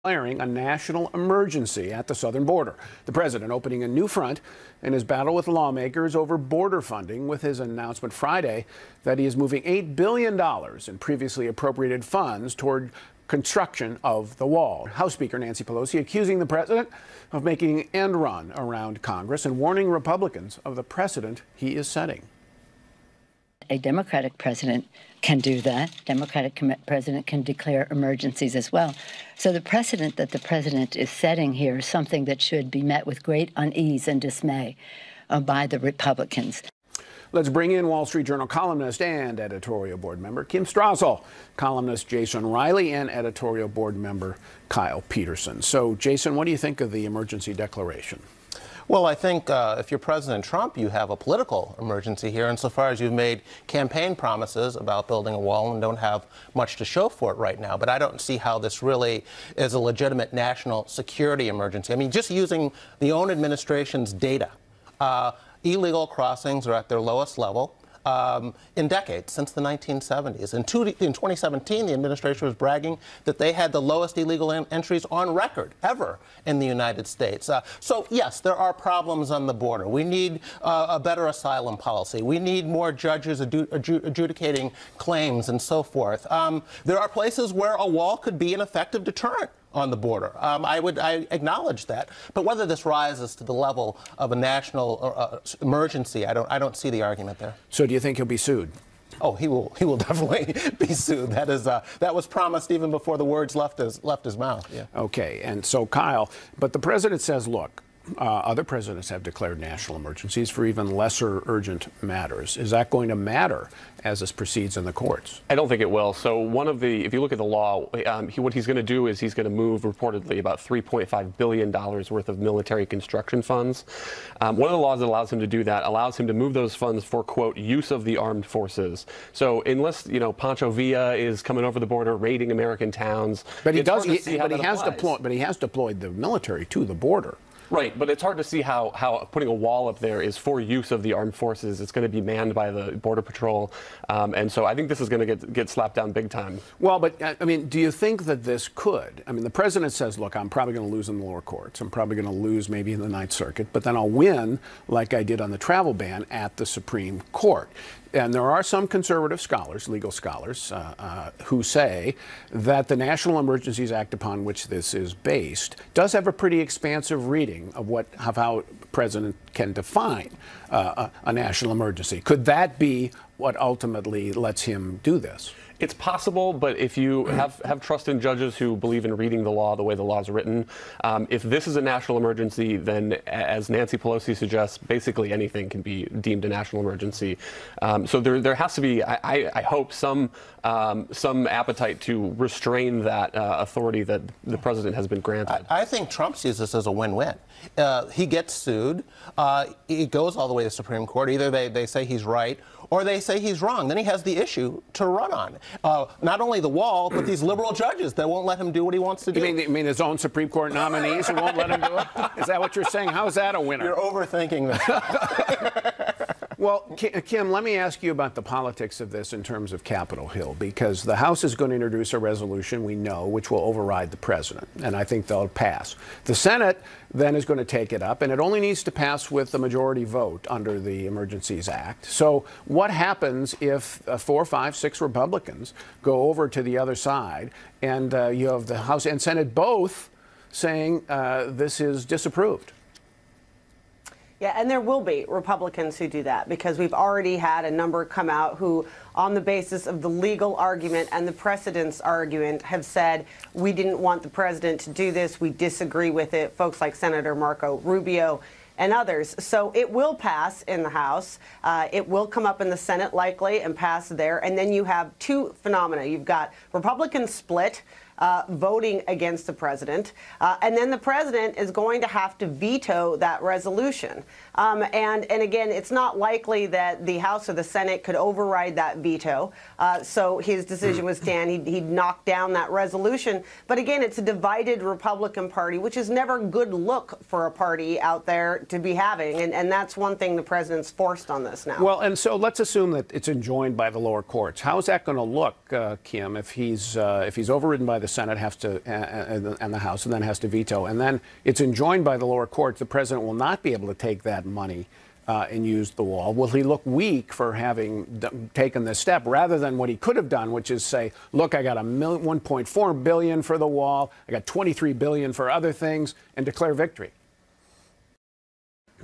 declaring a national emergency at the southern border. The president opening a new front in his battle with lawmakers over border funding with his announcement Friday that he is moving $8 billion in previously appropriated funds toward construction of the wall. House Speaker Nancy Pelosi accusing the president of making an end run around Congress and warning Republicans of the precedent he is setting. A Democratic president can do that. Democratic president can declare emergencies as well. So the precedent that the president is setting here is something that should be met with great unease and dismay by the Republicans. Let's bring in Wall Street Journal columnist and editorial board member Kim Strassel, columnist Jason Riley, and editorial board member Kyle Peterson. So, Jason, what do you think of the emergency declaration? Well, I think if you're President Trump, you have a political emergency here insofar as you've made campaign promises about building a wall and don't have much to show for it right now. But I don't see how this really is a legitimate national security emergency. I mean, just using the own administration's data, illegal crossings are at their lowest level in decades, since the 1970s. In 2017, the administration was bragging that they had the lowest illegal entries on record ever in the United States. So, yes, there are problems on the border. We need a better asylum policy. We need more judges adjudicating claims and so forth. There are places where a wall could be an effective deterrent on the border. I acknowledge that. But whether this rises to the level of a national emergency, I don't see the argument there. So do you think he'll be sued? Oh, he will definitely be sued. That was promised even before the words left his mouth. Yeah. Okay. And so, Kyle, but the president says, look, other presidents have declared national emergencies for even lesser urgent matters. Is that going to matter as this proceeds in the courts? I don't think it will. So if you look at the law, what he's going to do is he's going to move reportedly about $3.5 billion worth of military construction funds. One of the laws that allows him to do that allows him to move those funds for, quote, use of the armed forces. So unless, Pancho Villa is coming over the border raiding American towns. But he has deployed the military to the border. Right, but it's hard to see how putting a wall up there is for use of the armed forces. It's going to be manned by the Border Patrol, and so I think this is going to get slapped down big time. Well, but, I mean, do you think that this could? I mean, the president says, look, I'm probably going to lose in the lower courts. I'm probably going to lose maybe in the Ninth Circuit, but then I'll win, like I did on the travel ban, at the Supreme Court. And there are some conservative scholars, legal scholars, who say that the National Emergencies Act upon which this is based does have a pretty expansive reading of how a president can define a national emergency. Could that be what ultimately lets him do this? It's possible, but if you have trust in judges who believe in reading the law the way the law is written, if this is a national emergency, then as Nancy Pelosi suggests, basically anything can be deemed a national emergency. So there has to be, I hope, some appetite to restrain that authority that the president has been granted. I think Trump sees this as a win-win. He gets sued. He goes all the way to the Supreme Court. Either they say he's right or they say he's wrong. Then he has the issue to run on. Not only the wall, but these liberal judges that won't let him do what he wants to do. You mean his own Supreme Court nominees who won't let him do it? Is that what you're saying? How is that a winner? You're overthinking this. Well, Kim, let me ask you about the politics of this in terms of Capitol Hill, because the House is going to introduce a resolution, we know, which will override the president, and I think they'll pass. The Senate then is going to take it up, and it only needs to pass with a majority vote under the Emergencies Act. So what happens if 4, 5, 6 Republicans go over to the other side, and you have the House and Senate both saying this is disapproved? Yeah, and there will be Republicans who do that, because we've already had a number come out who, on the basis of the legal argument and the precedence argument, have said, we didn't want the president to do this, we disagree with it, folks like Senator Marco Rubio and others. So it will pass in the House. It will come up in the Senate likely and pass there. And then you have two phenomena. You've got Republicans split, voting against the president. And then the president is going to have to veto that resolution. And again, it's not likely that the House or the Senate could override that veto. So his decision would stand. He'd knock down that resolution. But again, it's a divided Republican Party, which is never a good look for a party out there to be having. And that's one thing the president's forced on this now. Well, and so let's assume that it's enjoined by the lower courts. How is that going to look, Kim, if he's overridden by the the Senate has to, and the House, and then has to veto. And then it's enjoined by the lower courts. The president will not be able to take that money and use the wall. Will he look weak for having taken this step rather than what he could have done, which is say, look, I got $1.4 billion for the wall, I got $23 billion for other things, and declare victory?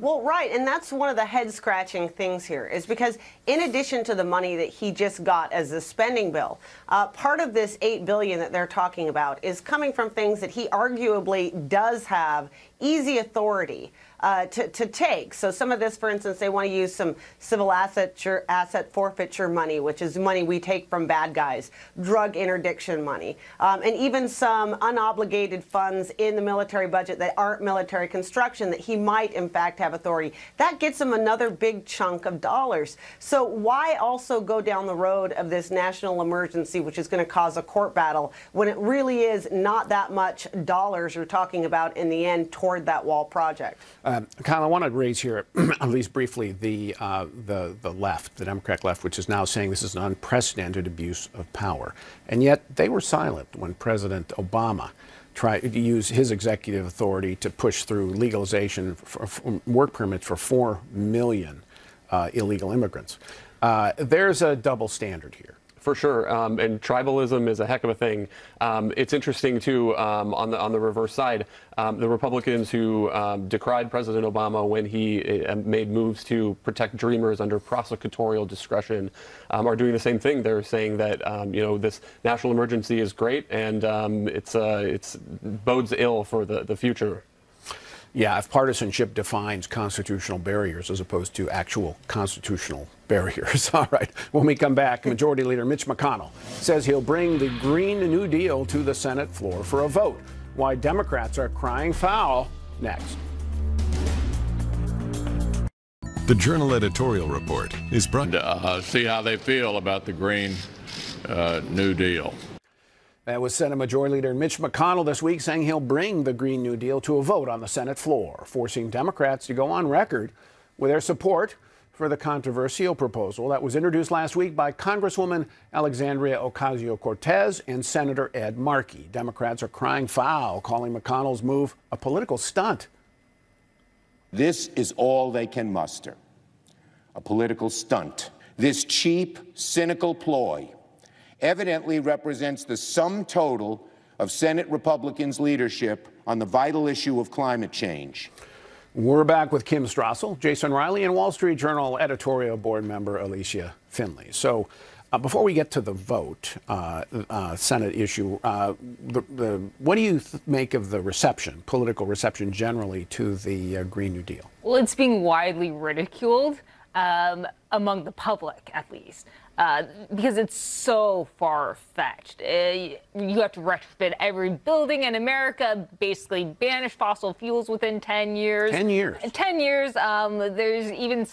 Well, right, and that's one of the head-scratching things here, is because in addition to the money that he just got as a spending bill, part of this $8 billion that they're talking about is coming from things that he arguably does have easy authority to take. So some of this, for instance, they want to use some civil asset forfeiture money, which is money we take from bad guys, drug interdiction money, and even some unobligated funds in the military budget that aren't military construction that he might, in fact, have authority. That gets him another big chunk of dollars. So why also go down the road of this national emergency, which is going to cause a court battle, when it really is not that much dollars you're talking about in the end toward that wall project? Kyle, I want to raise here, at least briefly, the left, the Democrat left, which is now saying this is an unprecedented abuse of power. And yet they were silent when President Obama tried to use his executive authority to push through legalization for work permits for 4 million illegal immigrants. There's a double standard here. For sure, and tribalism is a heck of a thing. It's interesting too. On the reverse side, the Republicans who decried President Obama when he made moves to protect Dreamers under prosecutorial discretion are doing the same thing. They're saying that this national emergency is great and it's bodes ill for the future. Yeah, if partisanship defines constitutional barriers as opposed to actual constitutional barriers. All right, when we come back, Majority Leader Mitch McConnell says he'll bring the Green New Deal to the Senate floor for a vote. Why Democrats are crying foul next. The Journal editorial report is brought to see how they feel about the Green New Deal. That was Senate Majority Leader Mitch McConnell this week saying he'll bring the Green New Deal to a vote on the Senate floor, forcing Democrats to go on record with their support for the controversial proposal that was introduced last week by Congresswoman Alexandria Ocasio-Cortez and Senator Ed Markey. Democrats are crying foul, calling McConnell's move a political stunt. This is all they can muster, a political stunt. This cheap, cynical ploy evidently represents the sum total of Senate Republicans' leadership on the vital issue of climate change. We're back with Kim Strassel, Jason Riley, and Wall Street Journal editorial board member Alicia Finley. So before we get to the vote, Senate issue, what do you make of the reception, political reception generally, to the Green New Deal? Well, it's being widely ridiculed among the public, at least. Because it's so far-fetched. You have to retrofit every building in America, basically banish fossil fuels within 10 years. 10 years. 10 years. There's even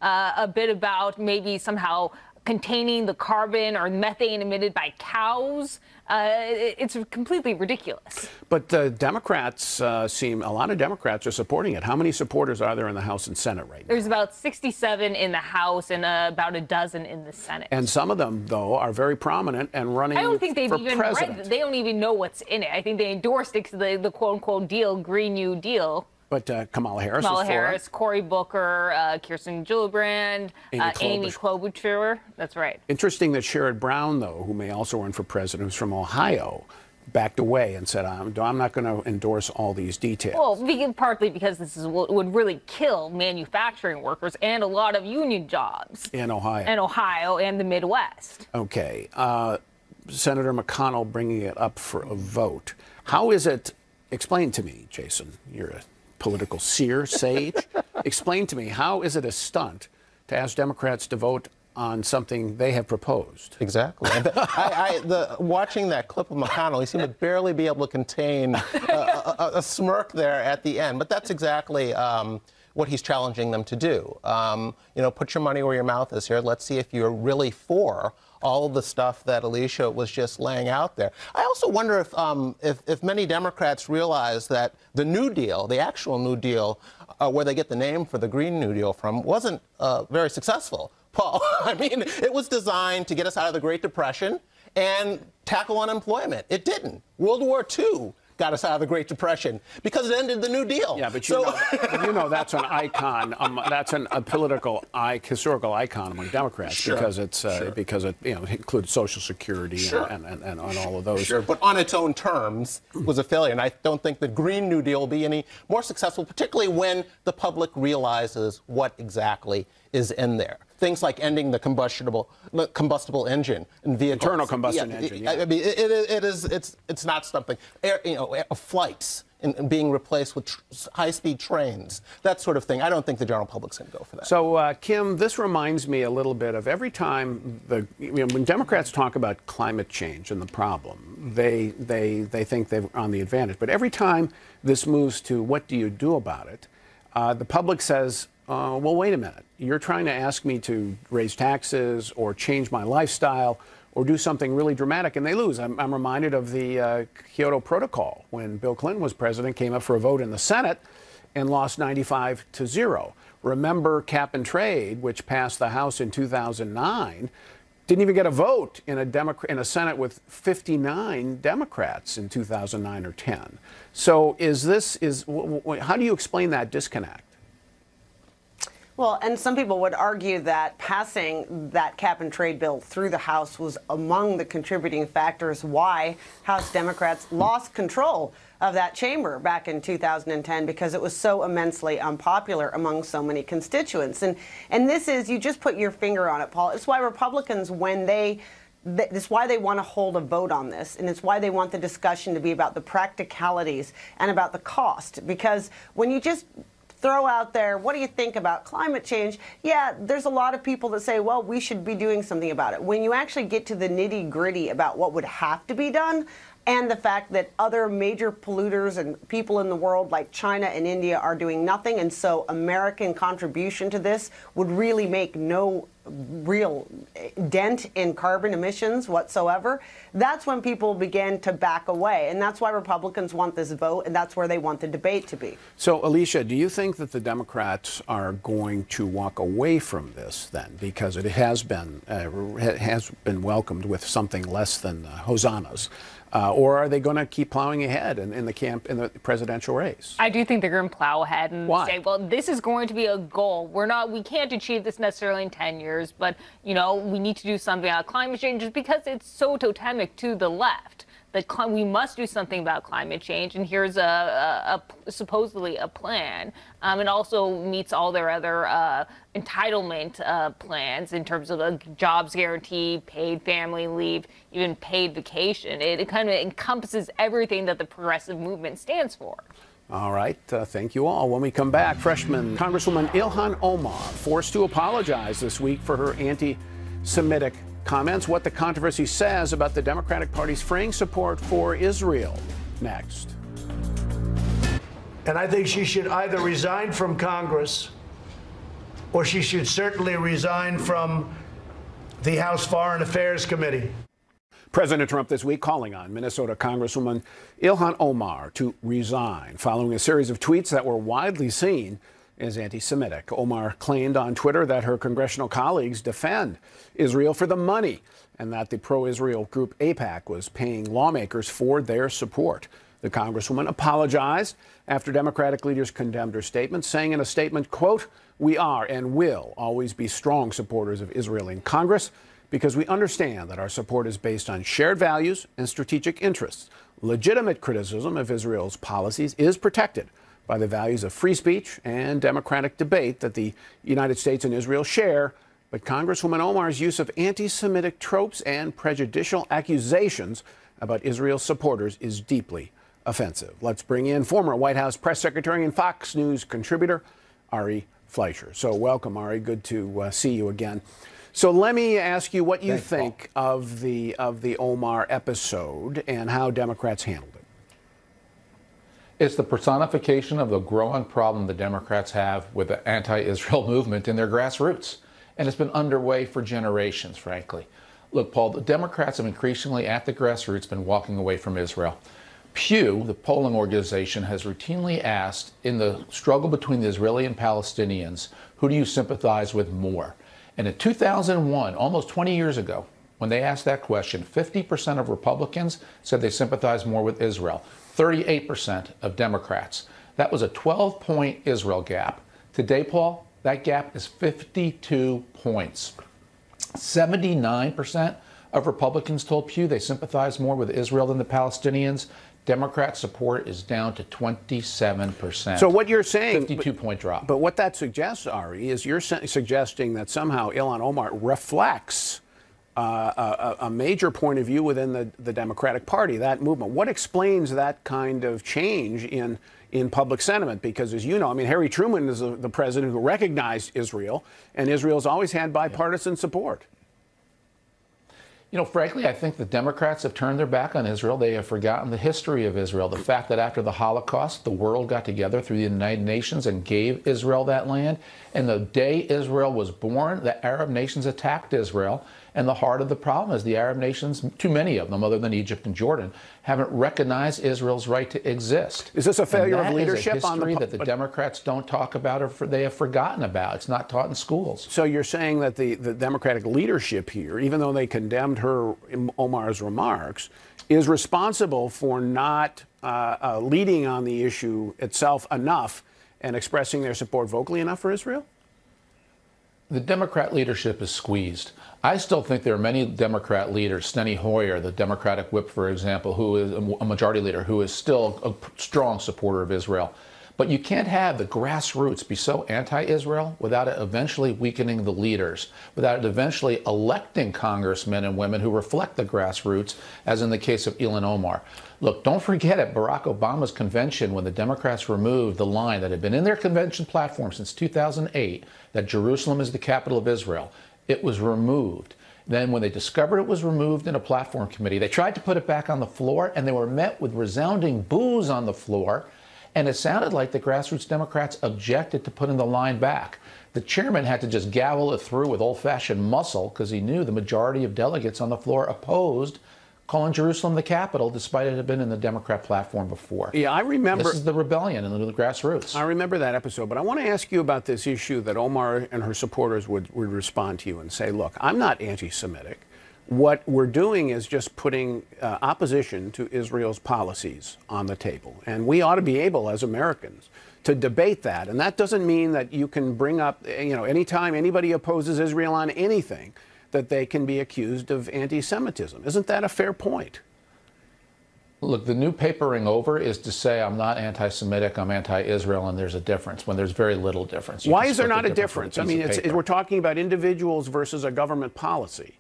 a bit about maybe somehow containing the carbon or methane emitted by cows. It's completely ridiculous. But Democrats a lot of Democrats are supporting it. How many supporters are there in the House and Senate right now? There's about 67 in the House and about a dozen in the Senate. And some of them, though, are very prominent and running for president. I don't think they've even read it. They don't even know what's in it. I think they endorsed it to the quote-unquote deal, Green New Deal. But Kamala Harris Kamala Harris, Cory Booker, Kirsten Gillibrand, Amy Klobuchar. That's right. Interesting that Sherrod Brown, though, who may also run for president, who's from Ohio, backed away and said, I'm not going to endorse all these details. Well, partly because this would really kill manufacturing workers and a lot of union jobs. In Ohio. In Ohio and the Midwest. Okay. Senator McConnell bringing it up for a vote. How is it? Explain to me, Jason. You're a political seer, sage. Explain to me, how is it a stunt to ask Democrats to vote on something they have proposed? Exactly. Watching that clip of McConnell, he seemed to barely be able to contain a smirk there at the end. But that's exactly what he's challenging them to do. Put your money where your mouth is here. Let's see if you're really for all of the stuff that Alicia was just laying out there. I also wonder if many Democrats realize that the New Deal, the actual New Deal, where they get the name for the Green New Deal from, wasn't very successful. Paul, I mean, it was designed to get us out of the Great Depression and tackle unemployment. It didn't. World War II got us out of the Great Depression because it ended the New Deal. Yeah, but you know that's an icon. That's a political, historical icon among Democrats because it's because it includes Social Security and on all of those. Sure, but on its own terms was a failure, and I don't think the Green New Deal will be any more successful, particularly when the public realizes what exactly is in there. Things like ending the combustible engine in vehicles. Internal combustion engine. Yeah. I mean, it's not something. Flights and being replaced with high-speed trains, that sort of thing. I don't think the general public's going to go for that. So, Kim, this reminds me a little bit of every time when Democrats talk about climate change and the problem, they think they're on the advantage. But every time this moves to what do you do about it, the public says, well, wait a minute. You're trying to ask me to raise taxes or change my lifestyle or do something really dramatic, and they lose. I'm reminded of the Kyoto Protocol when Bill Clinton was president, came up for a vote in the Senate and lost 95-0. Remember cap and trade, which passed the House in 2009, didn't even get a vote in a Senate with 59 Democrats in 2009 or 10. So how do you explain that disconnect? Well, and some people would argue that passing that cap and trade bill through the House was among the contributing factors why House Democrats lost control of that chamber back in 2010 because it was so immensely unpopular among so many constituents. And this is, you just put your finger on it, Paul. It's why Republicans, it's why they want to hold a vote on this, and it's why they want the discussion to be about the practicalities and about the cost. Because when you just throw out there, what do you think about climate change? Yeah, there's a lot of people that say, well, we should be doing something about it. When you actually get to the nitty-gritty about what would have to be done, and the fact that other major polluters and people in the world like China and India are doing nothing, and so American contribution to this would really make no real dent in carbon emissions whatsoever, that's when people begin to back away. And that's why Republicans want this vote, and that's where they want the debate to be. So, Alicia, do you think that the Democrats are going to walk away from this then? Because it has been welcomed with something less than hosannas. Or are they going to keep plowing ahead in the presidential race? I do think they're going to plow ahead and say, well, this is going to be a goal. We can't achieve this necessarily in 10 years, but, we need to do something about climate change just because it's so totemic to the left that we must do something about climate change. And here's supposedly a plan. It also meets all their other entitlement plans in terms of a jobs guarantee, paid family leave, even paid vacation. It kind of encompasses everything that the progressive movement stands for. All right. Thank you all. When we come back, freshman Congresswoman Ilhan Omar forced to apologize this week for her anti-Semitic comments, what the controversy says about the Democratic Party's fraying support for Israel. Next. And I think she should either resign from Congress or she should certainly resign from the House Foreign Affairs Committee. President Trump this week calling on Minnesota Congresswoman Ilhan Omar to resign following a series of tweets that were widely seen as anti-Semitic. Omar claimed on Twitter that her congressional colleagues defend Israel for the money and that the pro-Israel group AIPAC was paying lawmakers for their support. The Congresswoman apologized after Democratic leaders condemned her statement, saying in a statement, quote, "We are and will always be strong supporters of Israel in Congress because we understand that our support is based on shared values and strategic interests. Legitimate criticism of Israel's policies is protected by the values of free speech and democratic debate that the United States and Israel share, but Congresswoman Omar's use of anti-Semitic tropes and prejudicial accusations about Israel's supporters is deeply offensive." Let's bring in former White House press secretary and Fox News contributor, Ari Fleischer. So welcome, Ari. Good to see you again. So let me ask you what you think of the Omar episode and how Democrats handled it. It's the personification of the growing problem the Democrats have with the anti-Israel movement in their grassroots. And it's been underway for generations, frankly. Look, Paul, the Democrats have increasingly at the grassroots been walking away from Israel. Pew, the polling organization, has routinely asked, in the struggle between the Israeli and Palestinians, who do you sympathize with more? And in 2001, almost 20 years ago, When they asked that question, 50% of Republicans said they sympathize more with Israel, 38% of Democrats. That was a 12-point Israel gap. Today, Paul, that gap is 52 points. 79% of Republicans told Pew they sympathize more with Israel than the Palestinians. Democrat support is down to 27%. So what you're saying, 52-point drop. But what that suggests, Ari, is you're suggesting that somehow Ilhan Omar reflects a major point of view within the Democratic Party, that movement. What explains that kind of change in public sentiment? Because, as you know, I mean, Harry Truman is the president who recognized Israel, and Israel's always had bipartisan support. You know, frankly, I think the Democrats have turned their back on Israel. They have forgotten the history of Israel. The fact that after the Holocaust, the world got together through the United Nations and gave Israel that land. And the day Israel was born, the Arab nations attacked Israel. And the heart of the problem is the Arab nations, too many of them, other than Egypt and Jordan, haven't recognized Israel's right to exist. Is this a failure of leadership on the history that the Democrats don't talk about or they have forgotten about? It's not taught in schools. So you're saying that the Democratic leadership here, even though they condemned Omar's remarks, is responsible for not leading on the issue itself enough and expressing their support vocally enough for Israel? The Democrat leadership is squeezed. I still think there are many Democrat leaders, Steny Hoyer, the Democratic whip, for example, who is a majority leader, who is still a strong supporter of Israel. But you can't have the grassroots be so anti-Israel without it eventually weakening the leaders, without it eventually electing congressmen and women who reflect the grassroots, as in the case of Ilhan Omar. Look, don't forget at Barack Obama's convention, when the Democrats removed the line that had been in their convention platform since 2008, that Jerusalem is the capital of Israel, it was removed. Then when they discovered it was removed in a platform committee, they tried to put it back on the floor, and they were met with resounding boos on the floor. And it sounded like the grassroots Democrats objected to putting the line back. The chairman had to just gavel it through with old-fashioned muscle because he knew the majority of delegates on the floor opposed calling Jerusalem the capital, despite it had been in the Democrat platform before. Yeah, I remember. This is the rebellion in the grassroots. I remember that episode, but I want to ask you about this issue that Omar and her supporters would respond to you and say, look, I'm not anti-Semitic. What we're doing is just putting opposition to Israel's policies on the table. And we ought to be able, as Americans, to debate that. And that doesn't mean that you can bring up, anytime anybody opposes Israel on anything, that they can be accused of anti-Semitism. Isn't that a fair point? Look, the new papering over is to say I'm not anti-Semitic, I'm anti-Israel, and there's a difference when there's very little difference. Why is there not a difference? I mean, we're talking about individuals versus a government policy.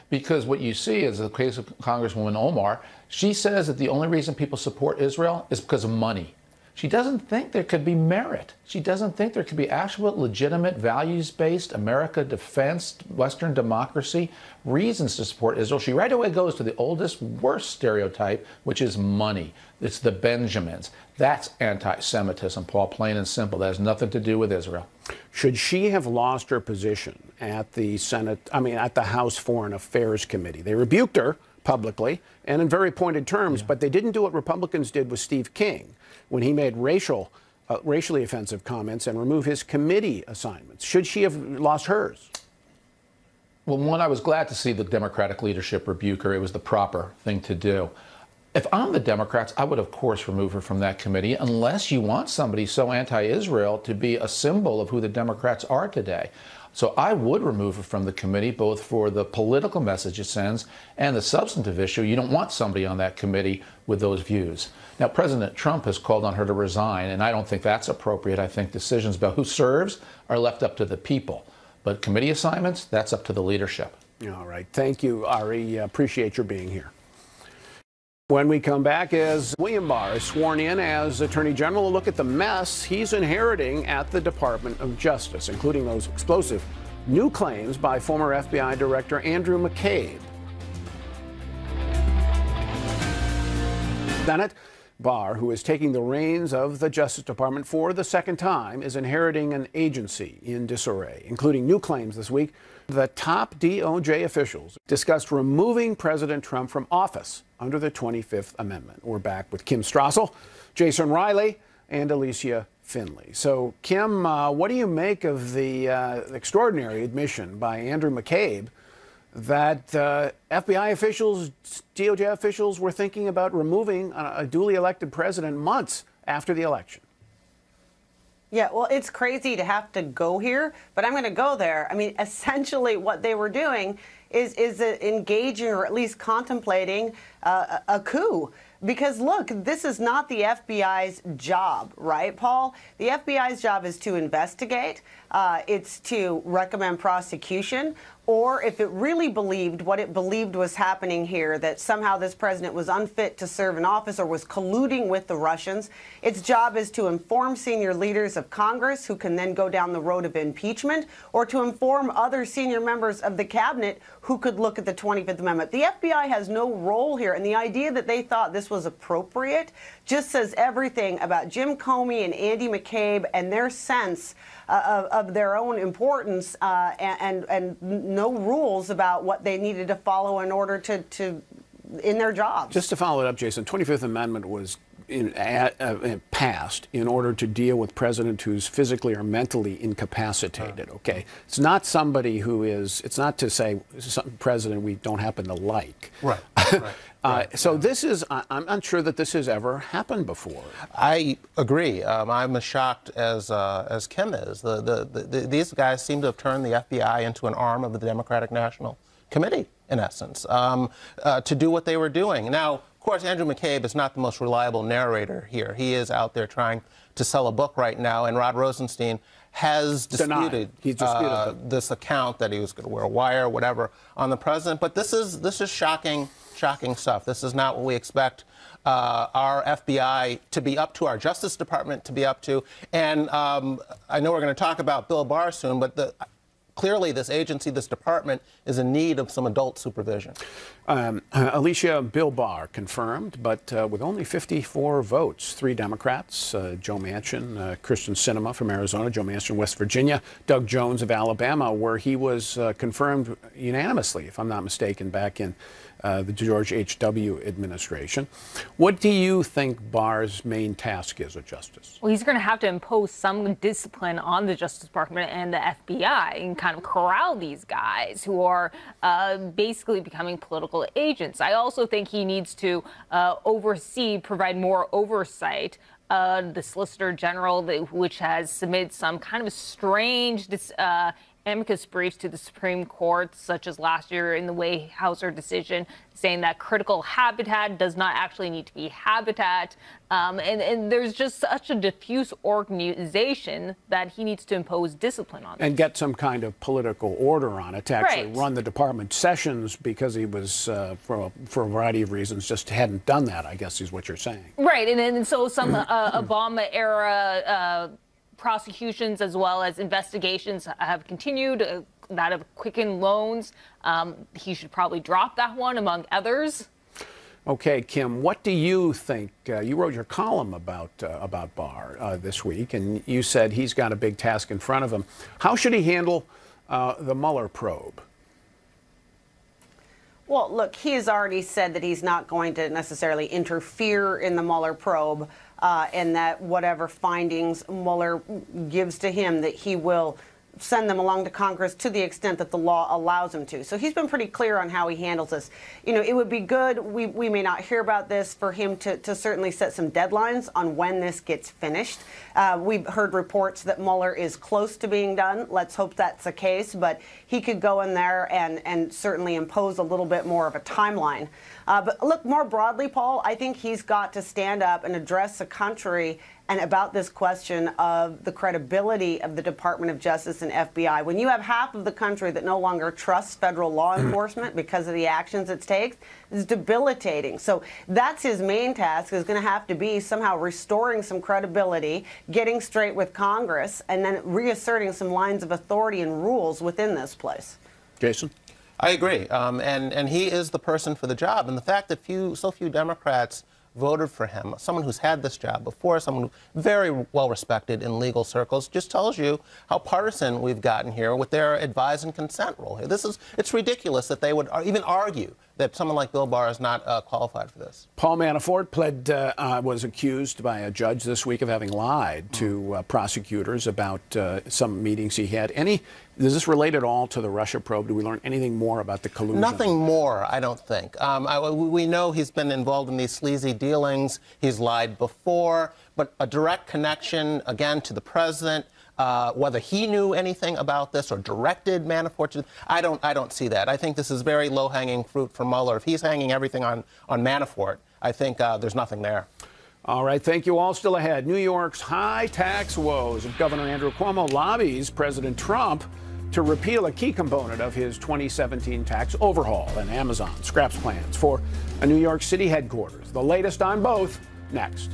Because what you see is the case of Congresswoman Omar. She says that the only reason people support Israel is because of money. She doesn't think there could be merit. She doesn't think there could be actual legitimate values-based America defense, Western democracy reasons to support Israel. She right away goes to the oldest, worst stereotype, which is money. It's the Benjamins. That's anti-Semitism, Paul, plain and simple. That has nothing to do with Israel. Should she have lost her position at the at the House Foreign Affairs Committee? They rebuked her publicly and in very pointed terms, but they didn't do what Republicans did with Steve King when he made racially offensive comments and removed his committee assignments. Should she have lost hers? Well, one, I was glad to see the Democratic leadership rebuke her. It was the proper thing to do. If I'm the Democrats, I would, of course, remove her from that committee, unless you want somebody so anti-Israel to be a symbol of who the Democrats are today. So I would remove her from the committee, both for the political message it sends and the substantive issue. You don't want somebody on that committee with those views. Now, President Trump has called on her to resign, and I don't think that's appropriate. I think decisions about who serves are left up to the people. But committee assignments, that's up to the leadership. All right. Thank you, Ari. Appreciate your being here. When we come back, as William Barr is sworn in as Attorney General, we'll look at the mess he's inheriting at the Department of Justice, including those explosive new claims by former FBI Director Andrew McCabe. Senate Barr, who is taking the reins of the Justice Department for the second time, is inheriting an agency in disarray, including new claims this week. The top DOJ officials discussed removing President Trump from office under the 25th Amendment. We're back with Kim Strassel, Jason Riley, and Alicia Finley. So, Kim, what do you make of the extraordinary admission by Andrew McCabe that FBI officials, DOJ officials were thinking about removing a duly elected president months after the election. Yeah, well, it's crazy to have to go here, but I'm going to go there. I mean, essentially what they were doing is engaging or at least contemplating a coup. Because, look, this is not the FBI's job, right, Paul? The FBI's job is to investigate. It's to recommend prosecution. Or if it really believed what it believed was happening here, that somehow this president was unfit to serve in office or was colluding with the Russians, its job is to inform senior leaders of Congress who can then go down the road of impeachment, or to inform other senior members of the cabinet who could look at the 25th Amendment. The FBI has no role here, and the idea that they thought this was appropriate just says everything about Jim Comey and Andy McCabe and their sense of their own importance and no rules about what they needed to follow in order to in their jobs. Just to follow it up, Jason, 25th Amendment was passed in order to deal with president who's physically or mentally incapacitated. Okay, it's not somebody who is. It's not to say some president we don't happen to like. Right. So this is. I'm not sure that this has ever happened before. I agree. I'm as shocked as Kim is. These guys seem to have turned the FBI into an arm of the Democratic National Committee, in essence, to do what they were doing. Now, of course, Andrew McCabe is not the most reliable narrator here. He is out there trying to sell a book right now, and Rod Rosenstein has disputed this account that he was going to wear a wire or whatever on the president. But this is shocking stuff. This is not what we expect our FBI to be up to, our Justice Department to be up to. And I know we're going to talk about Bill Barr soon, but clearly this agency, this department, is in need of some adult supervision. Alicia, Bill Barr confirmed, but with only 54 votes. 3 Democrats, Joe Manchin, Christian Sinema from Arizona, Joe Manchin, West Virginia, Doug Jones of Alabama, where he was confirmed unanimously, if I'm not mistaken, back in the George H.W. administration. What do you think Barr's main task is at Justice? Well, he's going to have to impose some discipline on the Justice Department and the FBI and kind of corral these guys who are basically becoming political agents. I also think he needs to provide more oversight. The Solicitor General, which has submitted some kind of strange amicus briefs to the Supreme Court, such as last year in the Weyerhaeuser decision, saying that critical habitat does not actually need to be habitat. And there's just such a diffuse organization that he needs to impose discipline on. And get some kind of political order on it to actually run the department. Sessions, because he was, for a variety of reasons, just hadn't done that, I guess is what you're saying. Right. And so some Obama-era prosecutions as well as investigations have continued, that of Quicken Loans. He should probably drop that one, among others. Okay, Kim, what do you think? You wrote your column about Barr this week, and you said he's got a big task in front of him. How should he handle the Mueller probe? Well, look, he has already said that he's not going to necessarily interfere in the Mueller probe, and that whatever findings Mueller gives to him, that he will send them along to Congress to the extent that the law allows him to. So he's been pretty clear on how he handles this. You know, it would be good, we may not hear about this, for him to certainly set some deadlines on when this gets finished. We've heard reports that Mueller is close to being done. Let's hope that's the case, but he could go in there and certainly impose a little bit more of a timeline. But look, more broadly, Paul, I think he's got to stand up and address the country and about this question of the credibility of the Department of Justice and FBI. When you have half of the country that no longer trusts federal law enforcement because of the actions it takes, it's debilitating. So that's his main task, is going to have to be somehow restoring some credibility, getting straight with Congress, and then reasserting some lines of authority and rules within this place. Jason? I agree. And he is the person for the job. And the fact that so few Democrats voted for him, someone who's had this job before, someone very well respected in legal circles, just tells you how partisan we've gotten here with their advise and consent role here. It's ridiculous that they would even argue that someone like Bill Barr is not qualified for this. Paul Manafort was accused by a judge this week of having lied to prosecutors about some meetings he had. Does this relate at all to the Russia probe? Do we learn anything more about the collusion? Nothing more, I don't think. We know he's been involved in these sleazy dealings. He's lied before, but a direct connection, again, to the president, whether he knew anything about this or directed Manafort to, I don't see that. I think this is very low-hanging fruit for Mueller. If he's hanging everything on Manafort, I think there's nothing there. All right, thank you all. Still ahead, New York's high tax woes. Governor Andrew Cuomo lobbies President Trump to repeal a key component of his 2017 tax overhaul, and Amazon scraps plans for a New York City headquarters. The latest on both next.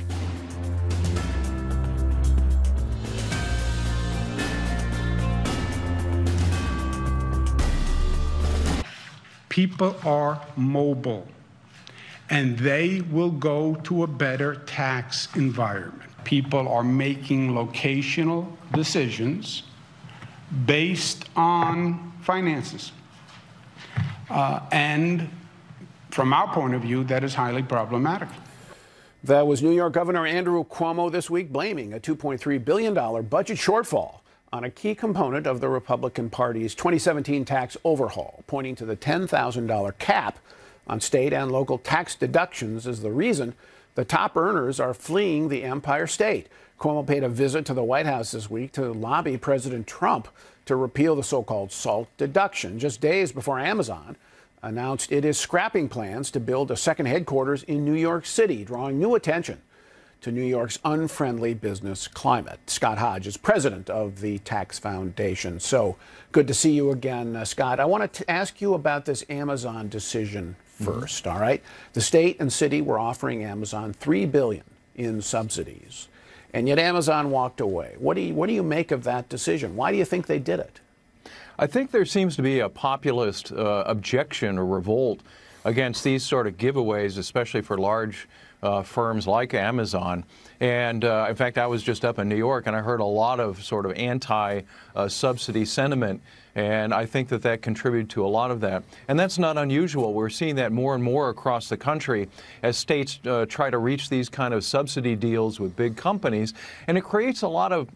People are mobile, and they will go to a better tax environment. People are making locational decisions based on finances. And from our point of view, that is highly problematic. That was New York Governor Andrew Cuomo this week blaming a $2.3 billion budget shortfall on a key component of the Republican Party's 2017 tax overhaul, pointing to the $10,000 cap on state and local tax deductions as the reason the top earners are fleeing the Empire State. Cuomo paid a visit to the White House this week to lobby President Trump to repeal the so-called SALT deduction, just days before Amazon announced it is scrapping plans to build a second headquarters in New York City, drawing new attention to New York's unfriendly business climate. Scott Hodge is president of the Tax Foundation. So good to see you again, Scott. I want to ask you about this Amazon decision first, all right? The state and city were offering Amazon $3 billion in subsidies, and yet Amazon walked away. What do you make of that decision? Why do you think they did it? I think there seems to be a populist objection or revolt against these sort of giveaways, especially for large firms like Amazon. And in fact, I was just up in New York and I heard a lot of sort of anti-subsidy sentiment. And I think that contributed to a lot of that. And that's not unusual. We're seeing that more and more across the country as states try to reach these kind of subsidy deals with big companies. And it creates a lot of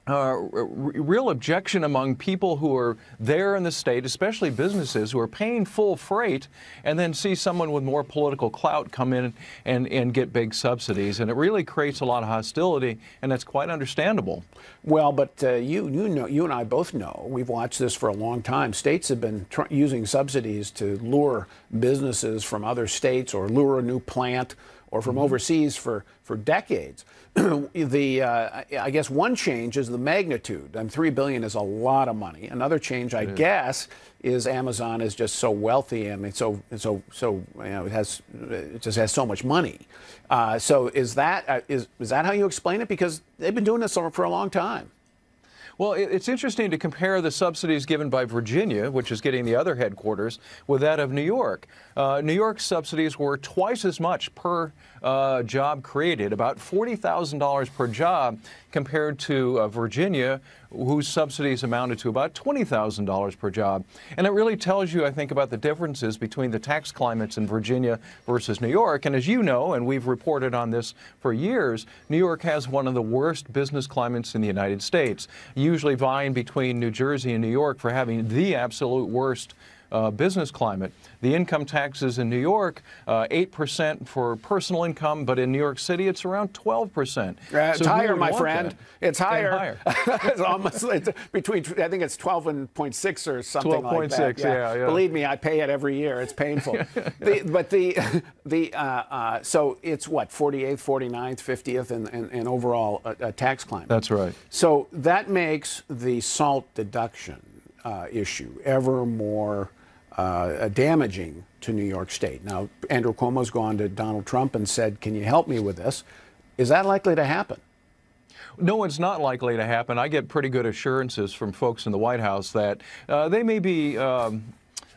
real objection among people who are there in the state, especially businesses who are paying full freight, and then see someone with more political clout come in and get big subsidies. And it really creates a lot of hostility, and that's quite understandable. Well, but you and I both know, we've watched this for a long time. States have been using subsidies to lure businesses from other states or lure a new plant or from overseas for decades. I guess one change is the magnitude. $3 billion is a lot of money. Another change, I guess, is Amazon is just so wealthy. I mean, it just has so much money. So is that how you explain it? Because they've been doing this for a long time. Well, it's interesting to compare the subsidies given by Virginia, which is getting the other headquarters, with that of New York. New York's subsidies were twice as much per job created, about $40,000 per job, compared to Virginia, whose subsidies amounted to about $20,000 per job. And it really tells you, I think, about the differences between the tax climates in Virginia versus New York. And as you know, and we've reported on this for years, New York has one of the worst business climates in the United States, usually vying between New Jersey and New York for having the absolute worst business climate. The income taxes in New York, 8% for personal income, but in New York City, it's around 12%. It's higher, my friend. It's higher. It's almost between, I think it's 12.6 or something like that. 12.6, yeah. Believe me, I pay it every year. It's painful. So it's what, 48th, 49th, 50th in overall tax climate. That's right. So that makes the SALT deduction issue ever more damaging to New York State. Now, Andrew Cuomo's gone to Donald Trump and said, can you help me with this? Is that likely to happen? No, it's not likely to happen. I get pretty good assurances from folks in the White House that they may be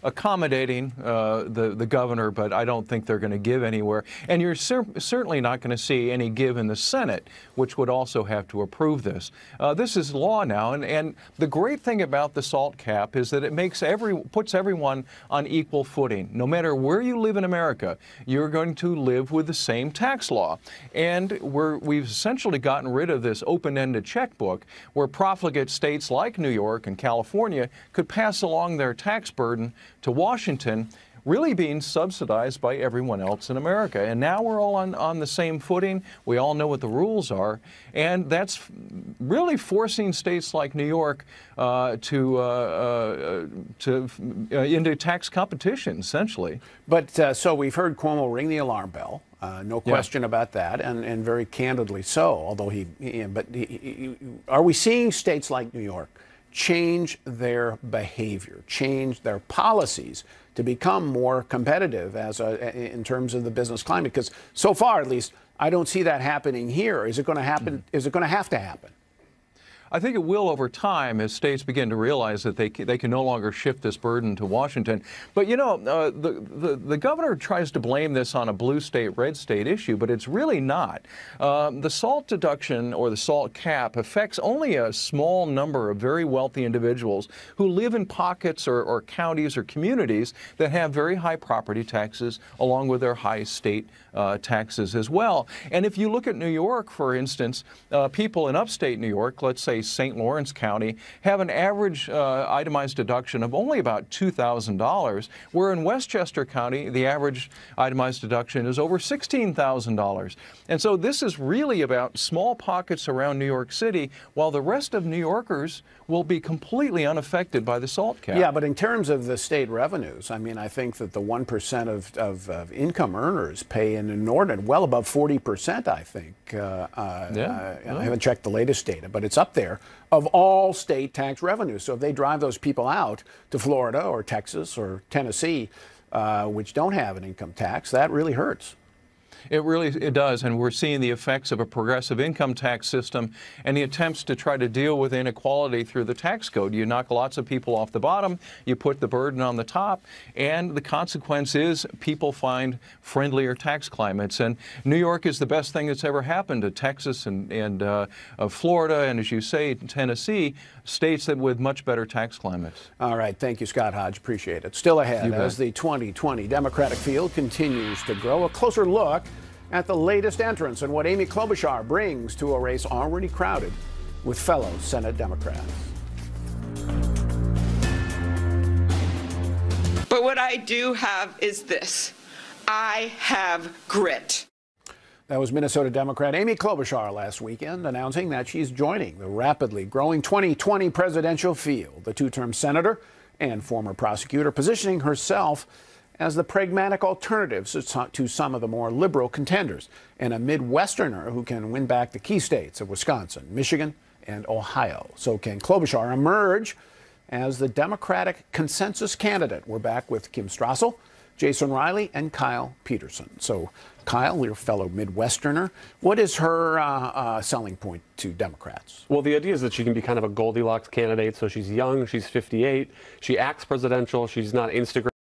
accommodating the governor, but I don't think they're going to give anywhere. And you're certainly not going to see any give in the Senate, which would also have to approve this. This is law now, and the great thing about the SALT cap is that it puts everyone on equal footing. No matter where you live in America, you're going to live with the same tax law. And we've essentially gotten rid of this open-ended checkbook where profligate states like New York and California could pass along their tax burden to Washington, really being subsidized by everyone else in America. And now we're all on the same footing. We all know what the rules are. And that's really forcing states like New York into tax competition, essentially. But so we've heard Cuomo ring the alarm bell. No question about that, and very candidly so, although are we seeing states like New York change their behavior, change their policies to become more competitive in terms of the business climate? Because so far, at least, I don't see that happening here. Is it going to happen? Is it going to have to happen? I think it will over time as states begin to realize that they can no longer shift this burden to Washington. But, you know, the governor tries to blame this on a blue state, red state issue, but it's really not. The SALT deduction or the SALT cap affects only a small number of very wealthy individuals who live in pockets or counties or communities that have very high property taxes along with their high state taxes as well. And if you look at New York, for instance, people in upstate New York, let's say St. Lawrence County, have an average itemized deduction of only about $2,000, where in Westchester County, the average itemized deduction is over $16,000. And so this is really about small pockets around New York City, while the rest of New Yorkers will be completely unaffected by the SALT cap. Yeah, but in terms of the state revenues, I mean, I think that the 1% of income earners pay an inordinate, well above 40%, I think. I haven't checked the latest data, but it's up there, of all state tax revenues. So if they drive those people out to Florida or Texas or Tennessee, which don't have an income tax, that really hurts. It does, and we're seeing the effects of a progressive income tax system and the attempts to try to deal with inequality through the tax code. You knock lots of people off the bottom, you put the burden on the top, and the consequence is people find friendlier tax climates. And New York is the best thing that's ever happened to Texas and Florida, and as you say, Tennessee, states that with much better tax climates. All right, thank you, Scott Hodge. Appreciate it. Still ahead as the 2020 Democratic field continues to grow. A closer look at the latest entrance and what Amy Klobuchar brings to a race already crowded with fellow Senate Democrats. But what I do have is this: I have grit. That was Minnesota Democrat Amy Klobuchar last weekend announcing that she's joining the rapidly growing 2020 presidential field. The two-term senator and former prosecutor positioning herself as the pragmatic alternative to some of the more liberal contenders, and a Midwesterner who can win back the key states of Wisconsin, Michigan, and Ohio. So can Klobuchar emerge as the Democratic consensus candidate? We're back with Kim Strassel, Jason Riley, and Kyle Peterson. So, Kyle, your fellow Midwesterner, what is her selling point to Democrats? Well, the idea is that she can be kind of a Goldilocks candidate. So she's young, she's 58, she acts presidential, she's not Instagram